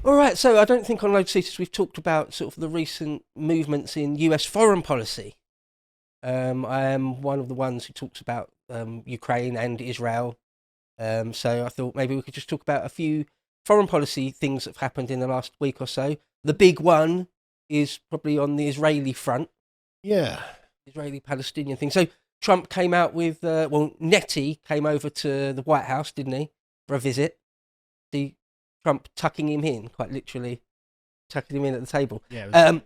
All right, so I don't think on Lotus we've talked about sort of the recent movements in US foreign policy. I am one of the ones who talks about Ukraine and Israel. So I thought maybe we could just talk about a few foreign policy things that have happened in the last week or so. The big one is probably on the Israeli front. Yeah. Israeli-Palestinian thing. So Trump came out with, Nettie came over to the White House, didn't he, for a visit? See Trump tucking him in, quite literally tucking him in at the table. Yeah.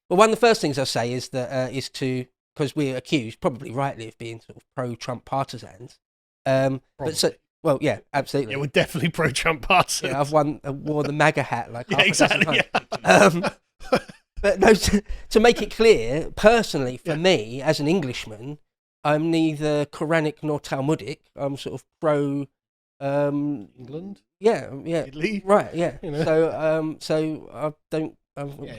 Well, one of the first things I'll say is that because we're accused, probably rightly, of being sort of pro-Trump partisans. Well, yeah, absolutely. Yeah, we're definitely pro-Trump partisans. Yeah, I've wore the MAGA hat like half exactly. a dozen times. But no, to make it clear, personally, for me, as an Englishman, I'm neither Quranic nor Talmudic. I'm sort of pro... England? Yeah. Italy? Right, yeah. You know? So I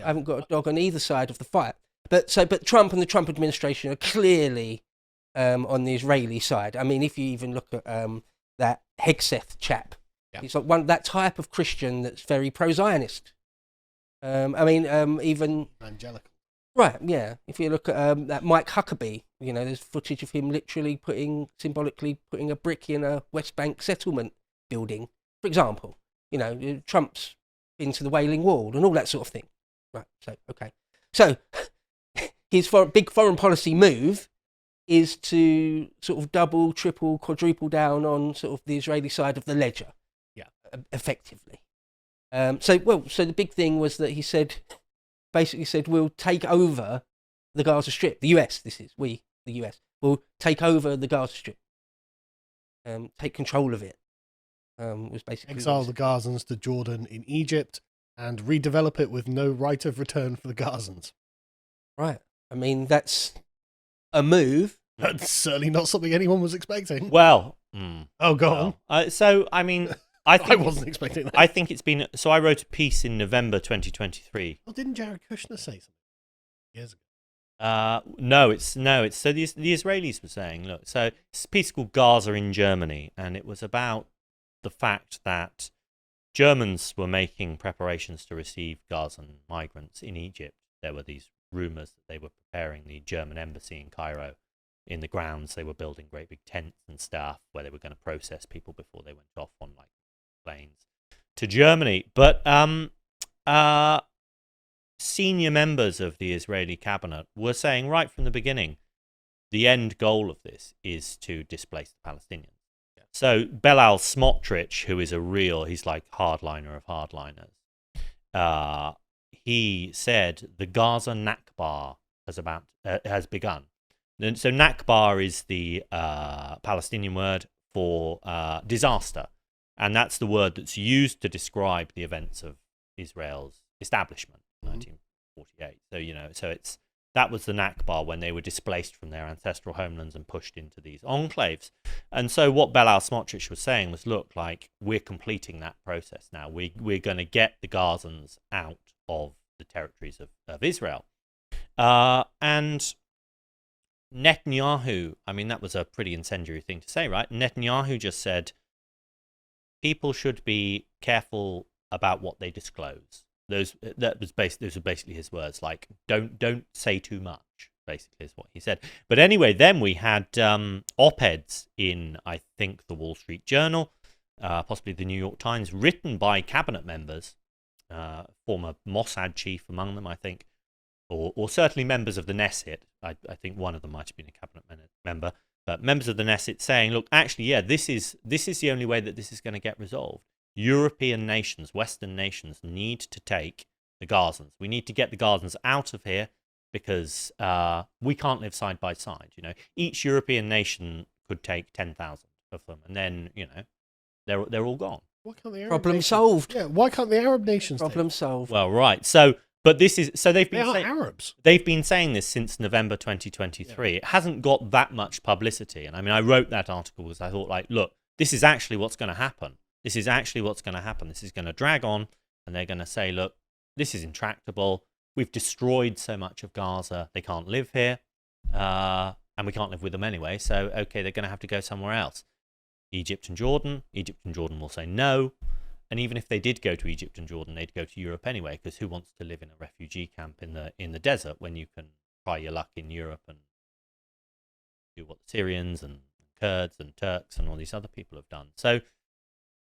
haven't got a dog on either side of the fight. But Trump and the Trump administration are clearly on the Israeli side. I mean, if you even look at that Hegseth chap, he's like that type of Christian that's very pro-Zionist. Even evangelical. Right, yeah. If you look at that Mike Huckabee, there's footage of him literally symbolically putting a brick in a West Bank settlement building, for example. Trump's into the Wailing Wall and all that sort of thing. Right, so, okay. So, his big foreign policy move is to sort of double, triple, quadruple down on sort of the Israeli side of the ledger. Yeah. Effectively. So the big thing was that he basically said, we'll take over the Gaza Strip. The US, the US, will take over the Gaza Strip. Take control of it. Was basically exile the Gazans to Jordan in Egypt and redevelop it with no right of return for the Gazans. Right. I mean, that's a move. That's certainly not something anyone was expecting. Well, go on. So, I mean, I wasn't expecting that. I think it's been... So I wrote a piece in November 2023. Well, didn't Jared Kushner say something years ago? No. So the Israelis were saying, look, so it's a piece called Gaza in Germany, and it was about the fact that Germans were making preparations to receive Gazan migrants in Egypt. There were these rumours that they were preparing the German embassy in Cairo in the grounds. They were building great big tents and stuff where they were going to process people before they went off on planes to Germany. But senior members of the Israeli cabinet were saying right from the beginning, the end goal of this is to displace the Palestinians. Yeah. So Belal Smotrich, who is he's like hardliner of hardliners, he said the Gaza Nakba has begun. And so Nakba is the Palestinian word for disaster, and that's the word that's used to describe the events of Israel's establishment in 1948. So that was the Nakba when they were displaced from their ancestral homelands and pushed into these enclaves. And so what Belal Smotrich was saying was, look, like, we're completing that process now. We're going to get the Gazans out of the territories of Israel. And Netanyahu, I mean, that was a pretty incendiary thing to say, right? Netanyahu just said people should be careful about what they disclose. Those were basically his words, like, don't say too much, basically is what he said. But anyway, then we had op-eds in, I think, the Wall Street Journal, possibly the New York Times, written by cabinet members, former Mossad chief among them, I think, or certainly members of the Knesset. I think one of them might have been a cabinet member, but members of the Knesset saying, look, actually, yeah, this is the only way that this is going to get resolved. European nations, Western nations, need to take the Gazans. We need to get the Gazans out of here because we can't live side by side. Each European nation could take 10,000 of them, and then they're all gone. Why can't the Arab Problem nations? solved. Yeah, why can't the Arab nations? Problem solved. Well, right. So they've been Arabs. They've been saying this since November 2023. Yeah. It hasn't got that much publicity, and I mean, I wrote that article because I thought, like, look, this is actually what's going to happen. This is actually what's going to happen. This is going to drag on, and they're going to say, look, this is intractable. We've destroyed so much of Gaza. They can't live here, and we can't live with them anyway. So, okay, they're going to have to go somewhere else. Egypt and Jordan will say no. And even if they did go to Egypt and Jordan, they'd go to Europe anyway, because who wants to live in a refugee camp in the desert when you can try your luck in Europe and do what the Syrians and Kurds and Turks and all these other people have done? So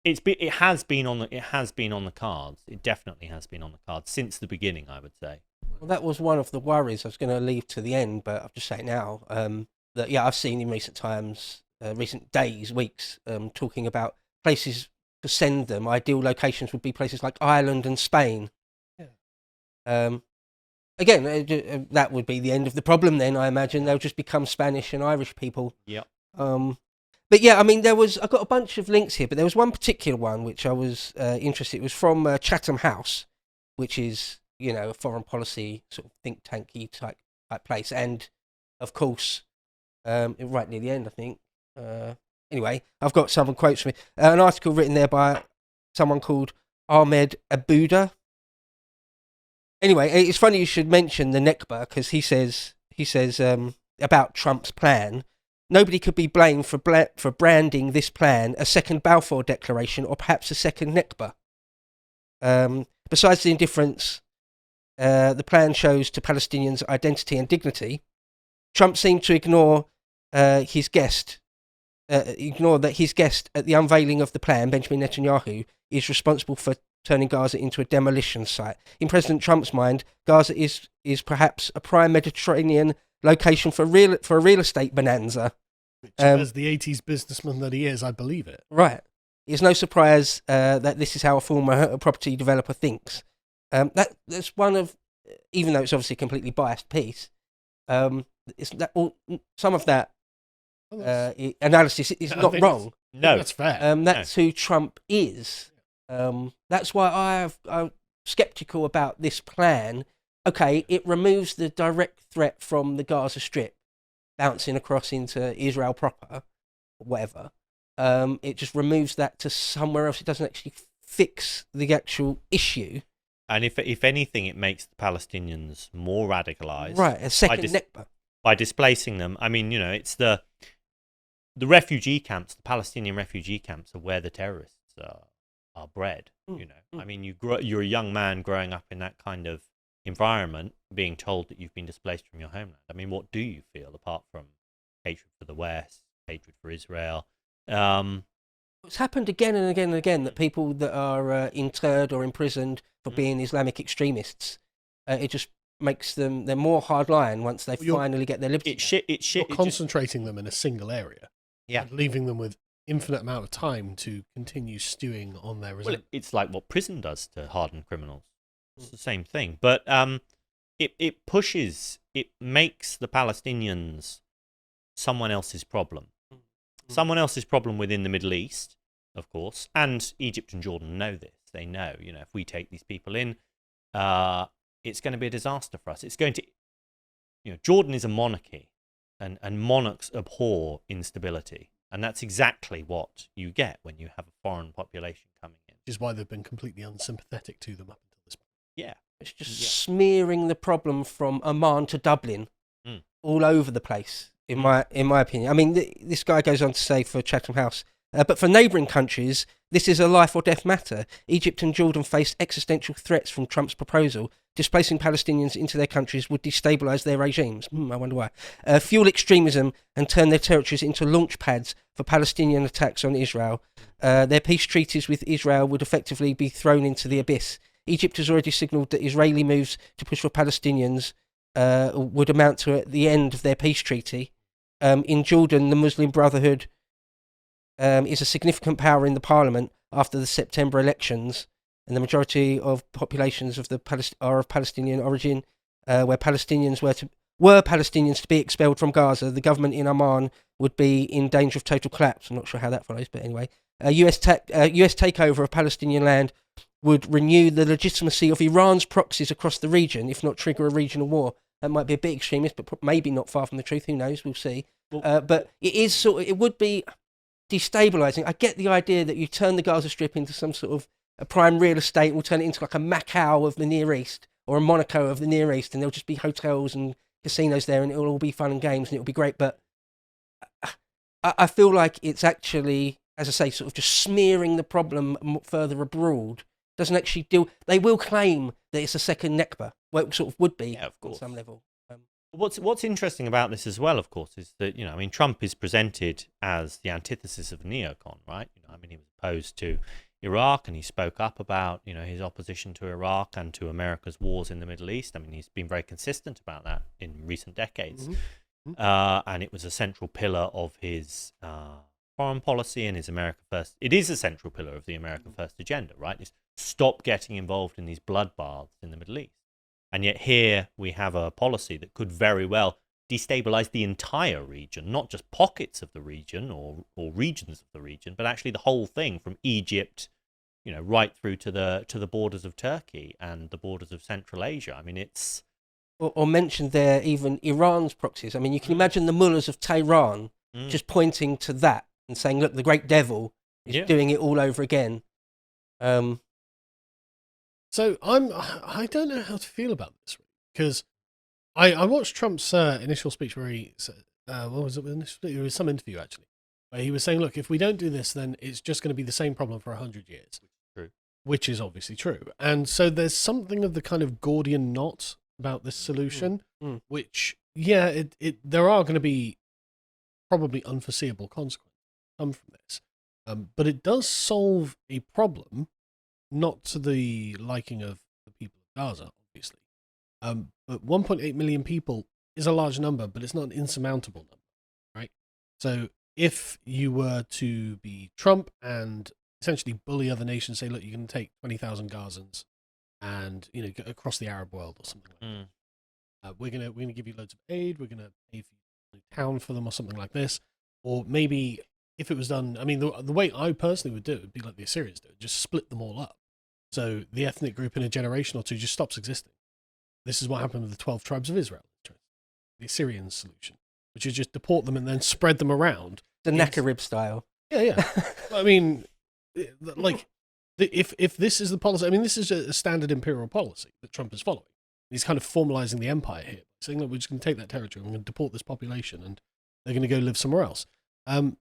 it has been on the cards. It definitely has been on the cards since the beginning, I would say. Well, that was one of the worries I was going to leave to the end, but I'll just say it now. That I've seen in recent times, recent days, weeks, talking about places to send them. Ideal locations would be places like Ireland and Spain. Yeah. Again, that would be the end of the problem. Then I imagine they'll just become Spanish and Irish people. Yep. But yeah, I mean, I got a bunch of links here, but there was one particular one which I was interested. It was from Chatham House, which is a foreign policy sort of think tanky type place, and of course, right near the end, I think. Anyway, I've got some quotes from it. An article written there by someone called Ahmed Abuda. Anyway, it's funny you should mention the Nekba, because he says about Trump's plan. Nobody could be blamed for branding this plan a second Balfour Declaration or perhaps a second Nekba. Besides the indifference the plan shows to Palestinians' identity and dignity, Trump seemed to ignore that his guest at the unveiling of the plan, Benjamin Netanyahu, is responsible for turning Gaza into a demolition site. In President Trump's mind, Gaza is perhaps a prime Mediterranean location for a real estate bonanza. Which, as the 80s businessman that he is, I believe it. Right. It's no surprise that this is how a former property developer thinks. That's one of, even though it's obviously a completely biased piece, some of that analysis is not wrong. No, that's fair. That's who Trump is. That's why I'm skeptical about this plan. Okay, it removes the direct threat from the Gaza Strip bouncing across into Israel proper, or whatever. It just removes that to somewhere else. It doesn't actually fix the actual issue. And if anything, it makes the Palestinians more radicalized. Right, a second Nekba. By displacing them. I mean, it's the refugee camps, the Palestinian refugee camps, are where the terrorists are bred. I mean, you're a young man growing up in that kind of environment, being told that you've been displaced from your homeland. I mean, what do you feel apart from hatred for the West, hatred for Israel? It's happened again and again and again that people that are interred or imprisoned for being Islamic extremists, it just makes they're more hardline once they finally get their liberty. You're concentrating them in a single area, and leaving them with infinite amount of time to continue stewing on their resentment. Well, it's like what prison does to hardened criminals. It's the same thing, but it makes the Palestinians someone else's problem. Someone else's problem within the Middle East, of course, and Egypt and Jordan know this. They know, if we take these people in, it's going to be a disaster for us. It's going to, Jordan is a monarchy, and monarchs abhor instability, and that's exactly what you get when you have a foreign population coming in. Which is why they've been completely unsympathetic to them up until this point. Yeah. It's just smearing the problem from Amman to Dublin all over the place. In my opinion. I mean, this guy goes on to say for Chatham House, but for neighbouring countries, this is a life or death matter. Egypt and Jordan face existential threats from Trump's proposal. Displacing Palestinians into their countries would destabilise their regimes. I wonder why. Fuel extremism and turn their territories into launch pads for Palestinian attacks on Israel. Their peace treaties with Israel would effectively be thrown into the abyss. Egypt has already signalled that Israeli moves to push for Palestinians would amount to at the end of their peace treaty. In Jordan, the Muslim Brotherhood is a significant power in the parliament after the September elections, and the majority of populations are of Palestinian origin. Were Palestinians to be expelled from Gaza, the government in Amman would be in danger of total collapse. I'm not sure how that follows, but anyway. US takeover of Palestinian land would renew the legitimacy of Iran's proxies across the region, if not trigger a regional war. That might be a bit extremist, but maybe not far from the truth. Who knows? We'll see. But it would be destabilising. I get the idea that you turn the Gaza Strip into some sort of a prime real estate, and we'll turn it into like a Macau of the Near East or a Monaco of the Near East, and there'll just be hotels and casinos there, and it'll all be fun and games, and it'll be great. But I feel like it's actually as I say, sort of just smearing the problem further abroad. Doesn't actually deal. They will claim that it's a second Nakba. Well, it sort of would be on some level. What's interesting about this as well, of course, is that I mean, Trump is presented as the antithesis of a neocon, right? I mean, he was opposed to Iraq, and he spoke up about his opposition to Iraq and to America's wars in the Middle East. I mean, he's been very consistent about that in recent decades, and it was a central pillar of his foreign policy and his America First. It is a central pillar of the America First agenda, right? It's stop getting involved in these bloodbaths in the Middle East. And yet here we have a policy that could very well destabilize the entire region, not just pockets of the region or regions of the region, but actually the whole thing from Egypt, right through to the borders of Turkey and the borders of Central Asia. I mean, it's... Or mentioned there even Iran's proxies. I mean, you can imagine the mullahs of Tehran just pointing to that and saying, look, the great devil is doing it all over again. So I don't know how to feel about this, because I watched Trump's initial speech where he said, what was it? It was some interview actually, where he was saying, look, if we don't do this, then it's just going to be the same problem for 100 years. True. Which is obviously true. And so there's something of the kind of Gordian knot about this solution, which, there are going to be probably unforeseeable consequences come from this. But it does solve a problem, not to the liking of the people of Gaza, obviously. But 1.8 million people is a large number, but it's not an insurmountable number, right? So if you were to be Trump and essentially bully other nations, say, look, you can take 20,000 Gazans and go across the Arab world or something like that. We're gonna give you loads of aid. We're gonna pay for you to town for them or something like this. Or maybe if it was done, I mean, the way I personally would do it would be like the Assyrians do it, just split them all up. So the ethnic group in a generation or two just stops existing. This is what happened with the 12 tribes of Israel, the Assyrian solution, which is just deport them and then spread them around. The Sennacherib style. Yeah. I mean, like, if this is the policy, I mean, this is a standard imperial policy that Trump is following. He's kind of formalizing the empire here, saying, look, we're just going to take that territory, we're going to deport this population, and they're going to go live somewhere else. I'm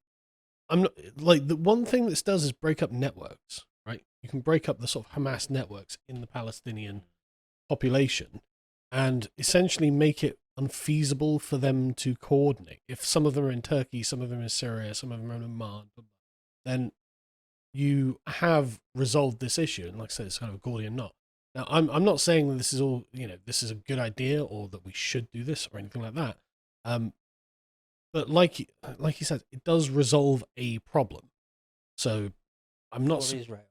not, like, the one thing this does is break up networks, right? You can break up the sort of Hamas networks in the Palestinian population and essentially make it unfeasible for them to coordinate. If some of them are in Turkey, some of them are in Syria, some of them are in Oman, then you have resolved this issue. And like I said, it's kind of a Gordian knot. Now, I'm not saying that this is all, this is a good idea or that we should do this or anything like that. But like you said, it does resolve a problem. So I'm not... For Israel.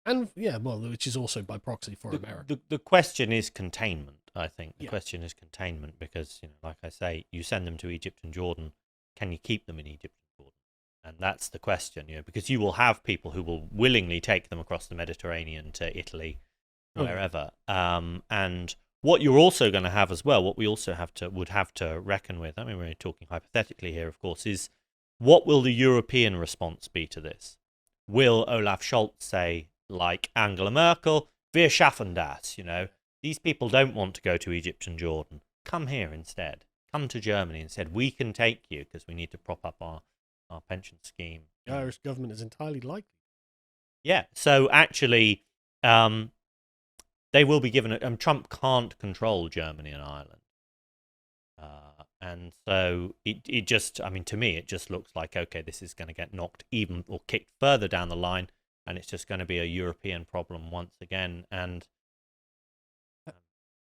And which is also by proxy for America. The question is containment, I think. The question is containment because, like I say, you send them to Egypt and Jordan. Can you keep them in Egypt and Jordan? And that's the question, because you will have people who will willingly take them across the Mediterranean to Italy, wherever. And what you're also going to have as well, what we also would have to reckon with, I mean, we're talking hypothetically here, of course, is what will the European response be to this? Will Olaf Scholz say, like Angela Merkel, wir schaffen das, these people don't want to go to Egypt and Jordan. Come here instead. Come to Germany instead. We can take you because we need to prop up our pension scheme. The Irish government is entirely likely. Yeah, so actually, they will be given Trump can't control Germany and Ireland. And so it just, I mean, to me, it just looks like, okay, this is going to get knocked even or kicked further down the line. And it's just going to be a European problem once again. And I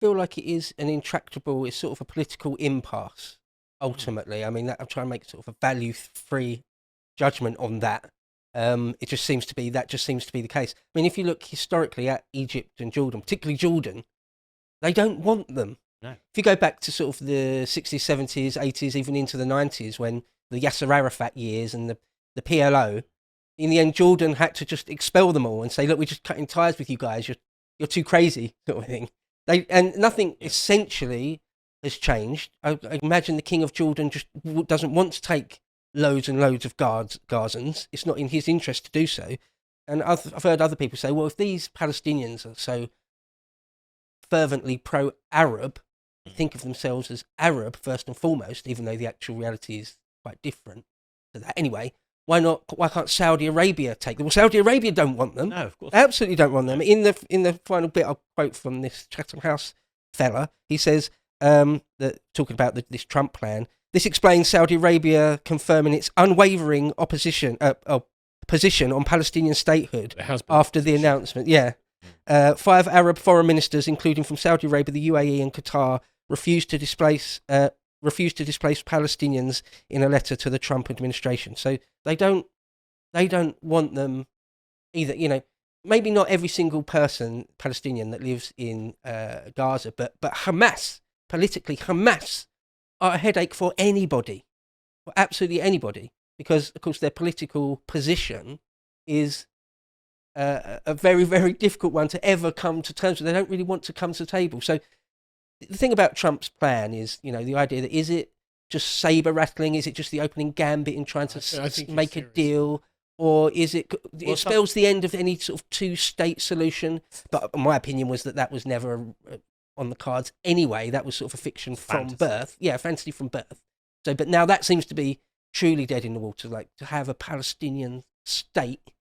feel like it is an intractable, it's sort of a political impasse, ultimately. I mean, I'm trying to make sort of a value-free judgment on that. It just seems to be, the case. I mean, if you look historically at Egypt and Jordan, particularly Jordan, they don't want them. No. If you go back to sort of the 60s, 70s, 80s, even into the 90s, when the Yasser Arafat years and the PLO, in the end, Jordan had to just expel them all and say, look, we're just cutting ties with you guys. You're too crazy, sort of thing. And nothing essentially has changed. I imagine the king of Jordan just doesn't want to take loads and loads of Gazans. It's not in his interest to do so. And I've heard other people say, well, if these Palestinians are so fervently pro-Arab, think of themselves as Arab first and foremost, even though the actual reality is quite different to that. Anyway, Why can't Saudi Arabia take them? Well, Saudi Arabia don't want them. No, of course. Absolutely don't want them. In the final bit, I'll quote from this Chatham House fella. He says that talking about this Trump plan. This explains Saudi Arabia confirming its unwavering position on Palestinian statehood after the announcement. Yeah. 5 Arab foreign ministers, including from Saudi Arabia, the UAE, and Qatar, refused to displace Palestinians in a letter to the Trump administration. So they don't want them either. You know, maybe not every single Palestinian that lives in Gaza, but Hamas, politically, Hamas are a headache for anybody, for absolutely anybody, because of course their political position is a very, very difficult one to ever come to terms with. They don't really want to come to the table. So the thing about Trump's plan is, you know, the idea that is it just saber rattling? Is it just the opening gambit in trying to make a deal? Or is it spells the end of any sort of two-state solution? But my opinion was that was never on the cards anyway. That was sort of a fiction from birth. Yeah, fantasy from birth. So, but now that seems to be truly dead in the water. Like, to have a Palestinian state,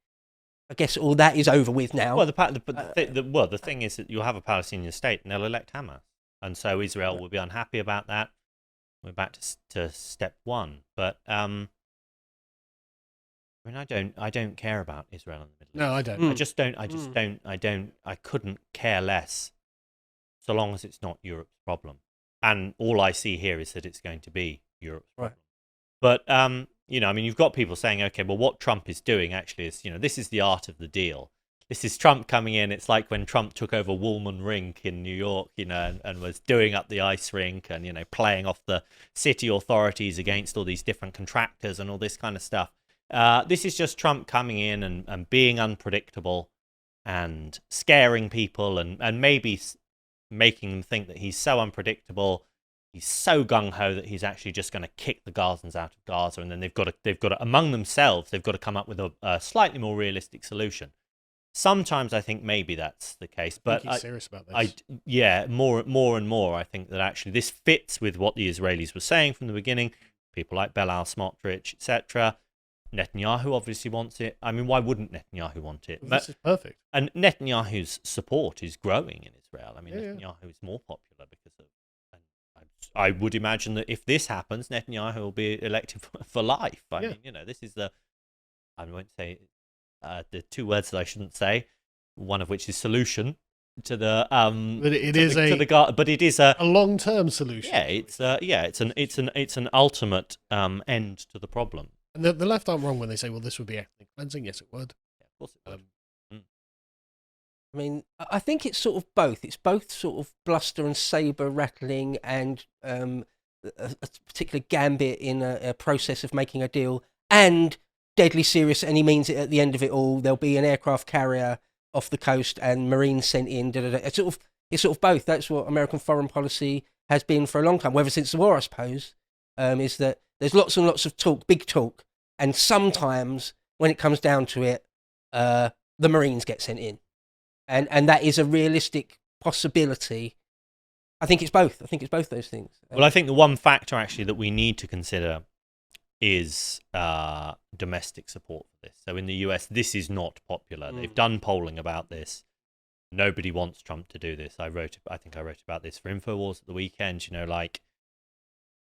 I guess all that is over with now. Well, the thing is that you'll have a Palestinian state and they'll elect Hamas. And so Israel will be unhappy about that. We're back to step one. But I mean, I don't care about Israel in the Middle East. No, I don't. I just don't. I couldn't care less, so long as it's not Europe's problem. And all I see here is that it's going to be Europe's problem. But you know, I mean, you've got people saying, okay, well, what Trump is doing actually is, you know, this is the art of the deal. This is Trump coming in. It's like when Trump took over Woolman Rink in New York, you know, and was doing up the ice rink and, you know, playing off the city authorities against all these different contractors and all this kind of stuff. This is just Trump coming in and being unpredictable and scaring people and maybe making them think that he's so unpredictable, he's so gung-ho that he's actually just going to kick the Gazans out of Gaza, and then they've got to among themselves, they've got to come up with a slightly more realistic solution. Sometimes I think maybe that's the case, but he's serious about this. More and more I think that actually this fits with what the Israelis were saying from the beginning. People like Belal Smotrich, etc. Netanyahu obviously wants it. I mean, why wouldn't Netanyahu want it? Well, this is perfect. And Netanyahu's support is growing in Israel. I mean, Netanyahu is more popular because of. And I would imagine that if this happens, Netanyahu will be elected for life. I mean, you know, this is I won't say the two words that I shouldn't say. One of which is solution to the. But it is a long-term solution. Yeah, it's an ultimate end to the problem. And the left aren't wrong when they say, well, this would be ethnic cleansing. Yes, it would. Yeah, of course it would. I mean, I think it's sort of both. It's both sort of bluster and saber rattling and a particular gambit in a process of making a deal, and deadly serious, and he means it at the end of it all. There'll be an aircraft carrier off the coast and Marines sent in. It's sort of both. That's what American foreign policy has been for a long time, ever since the war, I suppose, is that there's lots and lots of talk, big talk, and sometimes when it comes down to it, the Marines get sent in. And that is a realistic possibility. I think it's both. I think it's both those things. Well, I think the one factor actually that we need to consider is domestic support for this. So in the US, this is not popular. They've done polling about this. Nobody wants Trump to do this. I think I wrote about this for InfoWars at the weekend. You know, like,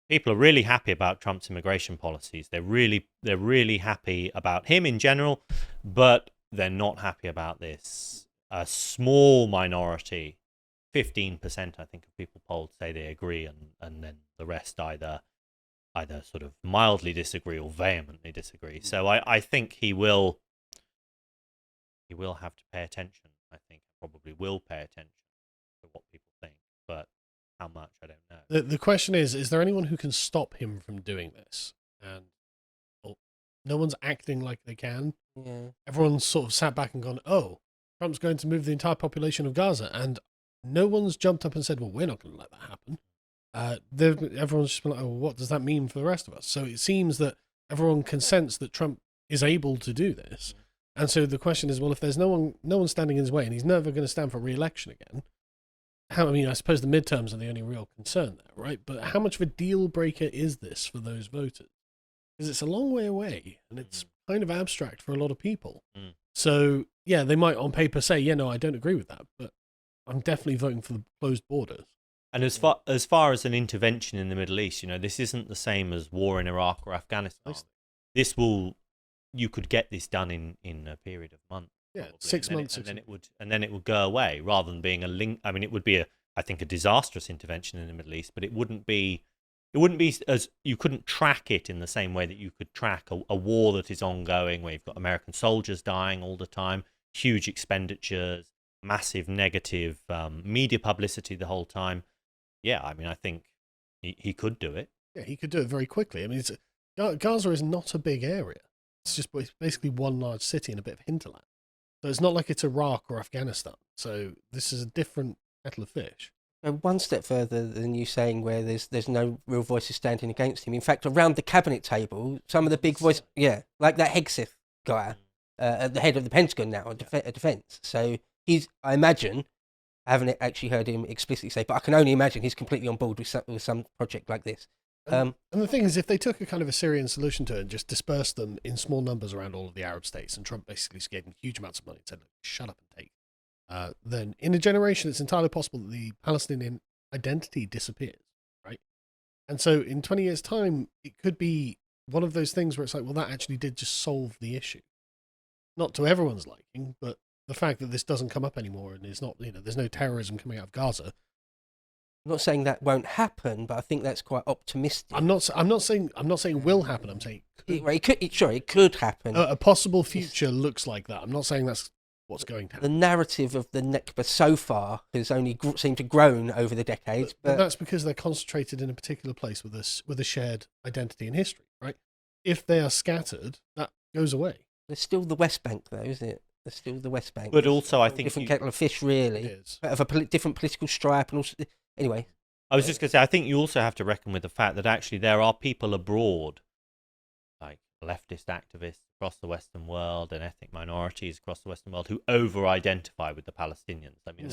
people are really happy about Trump's immigration policies. They're really happy about him in general, but they're not happy about this. A small minority, 15%, I think, of people polled say they agree, and then the rest either sort of mildly disagree or vehemently disagree. So I think he will have to pay attention. I think probably will pay attention to what people think, but how much, I don't know. The question is there anyone who can stop him from doing this? And no one's acting like they can. Yeah. Everyone's sort of sat back and gone, oh, Trump's going to move the entire population of Gaza, and no one's jumped up and said, well, we're not going to let that happen. Everyone's just been like, oh, what does that mean for the rest of us? So it seems that everyone consents that Trump is able to do this. And so the question is, well, if there's no one standing in his way, and he's never going to stand for re-election again, I suppose the midterms are the only real concern there, right? But how much of a deal breaker is this for those voters? Because it's a long way away, and it's kind of abstract for a lot of people. Mm. So, yeah, they might on paper say, yeah, no, I don't agree with that, but I'm definitely voting for the closed borders. And as far as an intervention in the Middle East, this isn't the same as war in Iraq or Afghanistan. You could get this done in a period of months. Yeah, probably. 6 months, and then it would go away rather than being a link. I mean, it would be I think a disastrous intervention in the Middle East, but it wouldn't be as you couldn't track it in the same way that you could track a war that is ongoing, where you've got American soldiers dying all the time, huge expenditures, massive negative media publicity the whole time. Yeah, I mean, I think he could do it. Yeah, he could do it very quickly. I mean, Gaza is not a big area. It's just basically one large city and a bit of hinterland. So it's not like it's Iraq or Afghanistan. So this is a different kettle of fish. One step further than you saying where there's no real voices standing against him. In fact, around the cabinet table, some of the big voices, like that Hegseth guy at the head of the Pentagon now, defense. So I imagine, I haven't actually heard him explicitly say, but I can only imagine he's completely on board with some project like this. And the thing is, if they took a kind of a Syrian solution to it and just dispersed them in small numbers around all of the Arab states, and Trump basically gave them huge amounts of money and said, shut up and take, then in a generation, it's entirely possible that the Palestinian identity disappears, right? And so in 20 years' time, it could be one of those things where it's like, well, that actually did just solve the issue. Not to everyone's liking, but the fact that this doesn't come up anymore and it's not, there's no terrorism coming out of Gaza. I'm not saying that won't happen, but I think that's quite optimistic. I'm not saying it will happen. I'm saying it could happen. A possible future looks like that. I'm not saying that's what's going to happen. The narrative of the Nakba so far has only seemed to grown over the decades, but that's because they're concentrated in a particular place with a shared identity and history, right? If they are scattered, that goes away. There's still the West Bank, though, isn't it? There's still the West Bank. But also, I think different kettle of fish, really. It is. Of a different political stripe, and also anyway. I was just going to say, I think you also have to reckon with the fact that actually there are people abroad, like leftist activists across the Western world and ethnic minorities across the Western world, who over-identify with the Palestinians. I mean,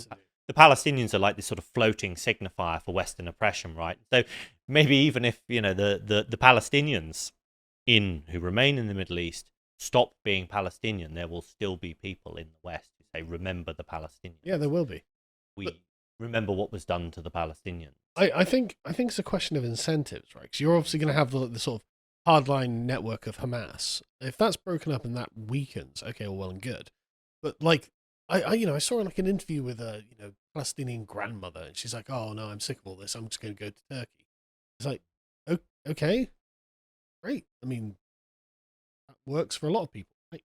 the Palestinians are like this sort of floating signifier for Western oppression, right? So maybe even if the Palestinians who remain in the Middle East stop being Palestinian, there will still be people in the West who say, "Remember the Palestinians." Yeah, there will be. Remember what was done to the Palestinians. I think it's a question of incentives, right? Because you're obviously going to have the sort of hardline network of Hamas. If that's broken up and that weakens, okay, well and good. But like, I saw like an interview with a Palestinian grandmother, and she's like, "Oh no, I'm sick of all this. I'm just going to go to Turkey." It's like, okay, great. I mean, that works for a lot of people, right?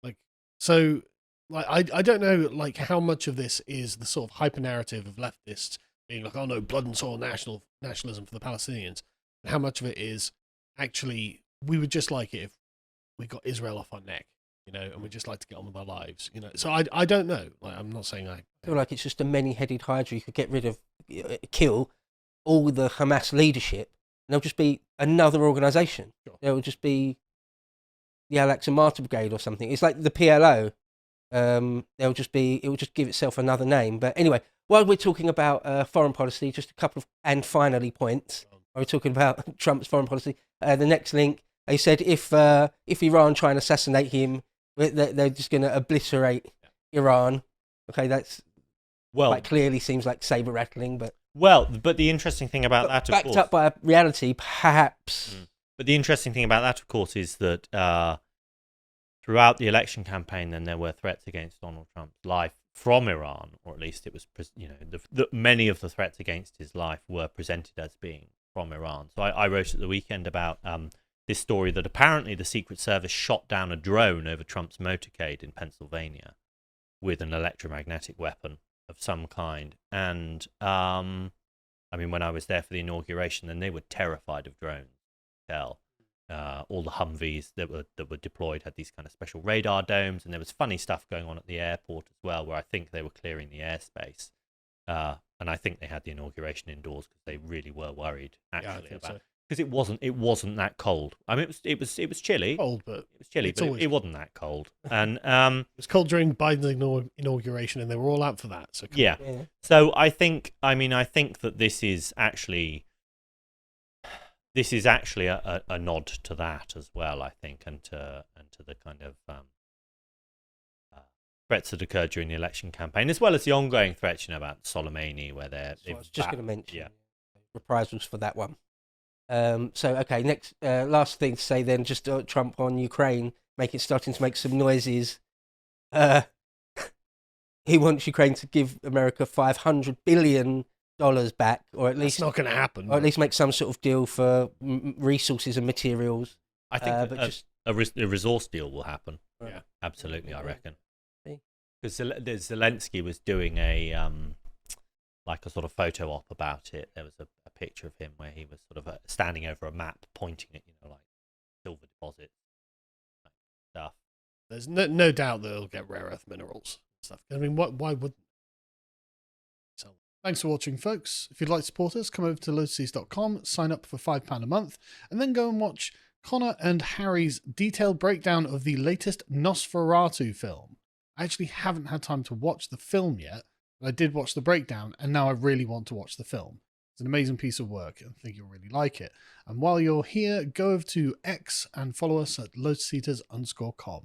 Like, so. Like I don't know like how much of this is the sort of hyper narrative of leftists being like, oh no, blood and soil nationalism for the Palestinians, and how much of it is actually we would just like it if we got Israel off our neck, and we'd just like to get on with our lives, So I don't know. Like, I'm not saying I feel like it's just a many-headed hydra. You could get rid of, kill all the Hamas leadership, and there'll just be another organisation. Sure. There will just be the Al-Aqsa Martyr Brigade or something. It's like the PLO. It will just give itself another name. But anyway, while we're talking about foreign policy, just a couple of and finally points. We're talking about Trump's foreign policy. The next link, they said if Iran try and assassinate him, they're just going to obliterate Iran. Okay, that's quite clearly seems like saber rattling, but the interesting thing about that, of backed course, up by reality, perhaps. But the interesting thing about that, of course, is that throughout the election campaign, then there were threats against Donald Trump's life from Iran, or at least it was, many of the threats against his life were presented as being from Iran. So I wrote at the weekend about this story that apparently the Secret Service shot down a drone over Trump's motorcade in Pennsylvania with an electromagnetic weapon of some kind. And when I was there for the inauguration, then they were terrified of drones. All the Humvees that were deployed had these kind of special radar domes, and there was funny stuff going on at the airport as well, where I think they were clearing the airspace. And I think they had the inauguration indoors because they really were worried about because it wasn't that cold. I mean, it was chilly. Cold, but it was chilly, but it wasn't that cold. And it was cold during Biden's inauguration, and they were all out for that. So yeah. So I think that this is actually this is actually a nod to that as well, I think, and to the kind of threats that occurred during the election campaign, as well as the ongoing threats, about Soleimani, where they're... I was just going to mention yeah. reprisals for that one. So, okay, next, last thing to say then, just Trump on Ukraine, starting to make some noises. He wants Ukraine to give America $500 billion back, or at least... It's not going to happen. Or at least make some sort of deal for resources and materials. I think a resource deal will happen. Yeah. Absolutely, I reckon. Because Zelensky was doing a sort of photo op about it. There was a picture of him where he was sort of standing over a map, pointing at like silver deposits, stuff. There's no doubt that it'll get rare earth minerals and stuff. I mean, why wouldn't? So, thanks for watching, folks. If you'd like to support us, come over to lotuses.com, sign up for £5 a month, and then go and watch Connor and Harry's detailed breakdown of the latest Nosferatu film. I actually haven't had time to watch the film yet, but I did watch the breakdown, and now I really want to watch the film. It's an amazing piece of work, and I think you'll really like it. And while you're here, go over to X and follow us at lotuseaters_com.